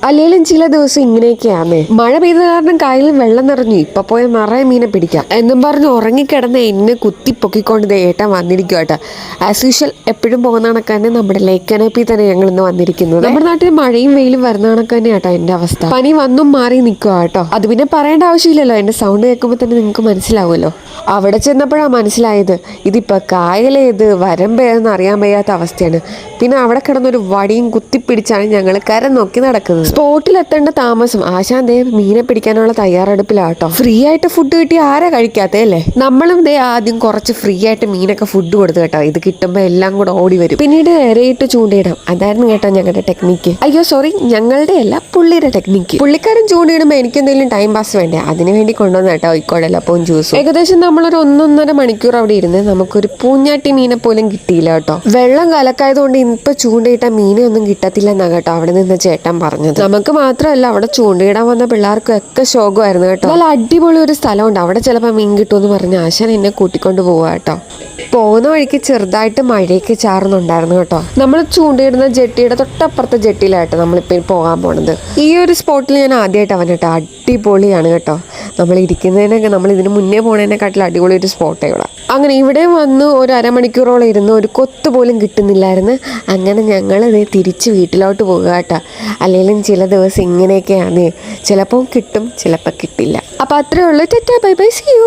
അല്ലെങ്കിലും ചില ദിവസം ഇങ്ങനെയൊക്കെയാന്നേ. മഴ പെയ്ത കാരണം കായലിൽ വെള്ളം നിറഞ്ഞു. ഇപ്പൊ പോയ നിറയെ മീനെ പിടിക്കാം എന്നും പറഞ്ഞ് ഉറങ്ങിക്കിടന്ന് എന്നെ കുത്തിപ്പൊക്കിക്കൊണ്ട് ഏട്ടൻ വന്നിരിക്കും കേട്ടോ. ആസ് യൂഷ്വൽ എപ്പോഴും പോകുന്ന കണക്കാണ് നമ്മുടെ ലേക്ക് കനോപ്പി തന്നെ ഞങ്ങൾ ഇന്ന് വന്നിരിക്കുന്നത്. നമ്മുടെ നാട്ടിൽ മഴയും വെയിലും വരുന്ന കണക്ക് തന്നെ കേട്ടോ എന്റെ അവസ്ഥ. പനി വന്നും മാറി നിൽക്കുക കേട്ടോ. അത് പിന്നെ പറയേണ്ട ആവശ്യമില്ലല്ലോ, എന്റെ സൗണ്ട് കേൾക്കുമ്പോൾ തന്നെ നിങ്ങൾക്ക് മനസ്സിലാവുമല്ലോ. അവിടെ ചെന്നപ്പോഴാണ് മനസ്സിലായത് ഇതിപ്പോ കായലേത് വരമ്പേതെന്ന് അറിയാൻ വയ്യാത്ത അവസ്ഥയാണ്. പിന്നെ അവിടെ കിടന്നൊരു വടിയും കുത്തിപ്പിടിച്ചാണ് ഞങ്ങൾ കര നോക്കി നടക്കുന്നത്. സ്പോട്ടിൽ എത്തേണ്ട താമസം. ആശാൻ ദേ മീനെ പിടിക്കാനുള്ള തയ്യാറെടുപ്പിലാട്ടോ. ഫ്രീ ആയിട്ട് ഫുഡ് കിട്ടി ആരാ കഴിക്കാത്തേ അല്ലേ? നമ്മളും ദേ ആദ്യം കുറച്ച് ഫ്രീ ആയിട്ട് മീനൊക്കെ ഫുഡ് കൊടുത്തു കേട്ടോ. ഇത് കിട്ടുമ്പോൾ എല്ലാം കൂടെ ഓടി വരും. പിന്നീട് ഇരയിട്ട് ചൂണ്ടയിടാം. അതായിരുന്നു കേട്ടോ ഞങ്ങളുടെ ടെക്നിക്ക്. അയ്യോ സോറി, ഞങ്ങളുടെ അല്ല, പുള്ളിയുടെ ടെക്നിക്ക്. പുള്ളിക്കാരൻ ചൂണ്ടയിടുമ്പോൾ എനിക്ക് എന്തെങ്കിലും ടൈം പാസ് വേണ്ടേ, അതിനുവേണ്ടി കൊണ്ടുവന്ന കേട്ടോ ഇക്കോടലപ്പവും ജ്യൂസും. ഏകദേശം നമ്മളൊരു 1.5 മണിക്കൂർ അവിടെ ഇരുന്ന് നമുക്കൊരു പൂഞ്ഞാട്ടി മീനെ പോലും കിട്ടിയില്ല കേട്ടോ. വെള്ളം കലക്കായതുകൊണ്ട് ഇപ്പൊ ചൂണ്ടയിട്ട മീനെ ഒന്നും കിട്ടത്തില്ലെന്നാ കേട്ടോ അവിടെ നിന്ന് ചേട്ടൻ പറഞ്ഞത്. നമുക്ക് മാത്രമല്ല അവിടെ ചൂണ്ടയിടാൻ വന്ന പിള്ളേർക്കും ഒക്കെ ശോകമായിരുന്നു കേട്ടോ. നല്ല അടിപൊളി ഒരു സ്ഥലമുണ്ട്, അവിടെ ചിലപ്പോൾ മീൻ കിട്ടുമെന്ന് പറഞ്ഞ് ആശാൻ എന്നെ കൂട്ടിക്കൊണ്ട് പോവാ കേട്ടോ. പോകുന്ന വഴിക്ക് ചെറുതായിട്ട് മഴയൊക്കെ ചാറുന്നുണ്ടായിരുന്നു കേട്ടോ. നമ്മൾ ചൂണ്ടയിടുന്ന ജെട്ടിയുടെ തൊട്ടപ്പുറത്തെ ജെട്ടിയിലായിട്ട് നമ്മളിപ്പോൾ പോകാൻ പോണത്. ഈ ഒരു സ്പോട്ടിൽ ഞാൻ ആദ്യമായിട്ട് അവൻ കേട്ടോ. അടിപൊളിയാണ് കേട്ടോ. നമ്മൾ ഇരിക്കുന്നതിനൊക്കെ നമ്മൾ ഇതിന് മുന്നേ പോണതിനെക്കാട്ടിലും അടിപൊളി ഒരു സ്പോട്ടേ ഇവിടെ. അങ്ങനെ ഇവിടെ വന്ന് ഒരു അരമണിക്കൂറോളം ഇരുന്ന് ഒരു കൊത്ത് പോലും കിട്ടുന്നില്ലായിരുന്നു. അങ്ങനെ ഞങ്ങൾ തിരിച്ച് വീട്ടിലോട്ട് പോകുക കേട്ടോ. അല്ലെങ്കിലും ചില ദിവസം ഇങ്ങനെയൊക്കെയാണ്, ചിലപ്പോൾ കിട്ടും ചിലപ്പോൾ കിട്ടില്ല. അപ്പോൾ അത്രേ ഉള്ളൂ. Tata bye bye, see U.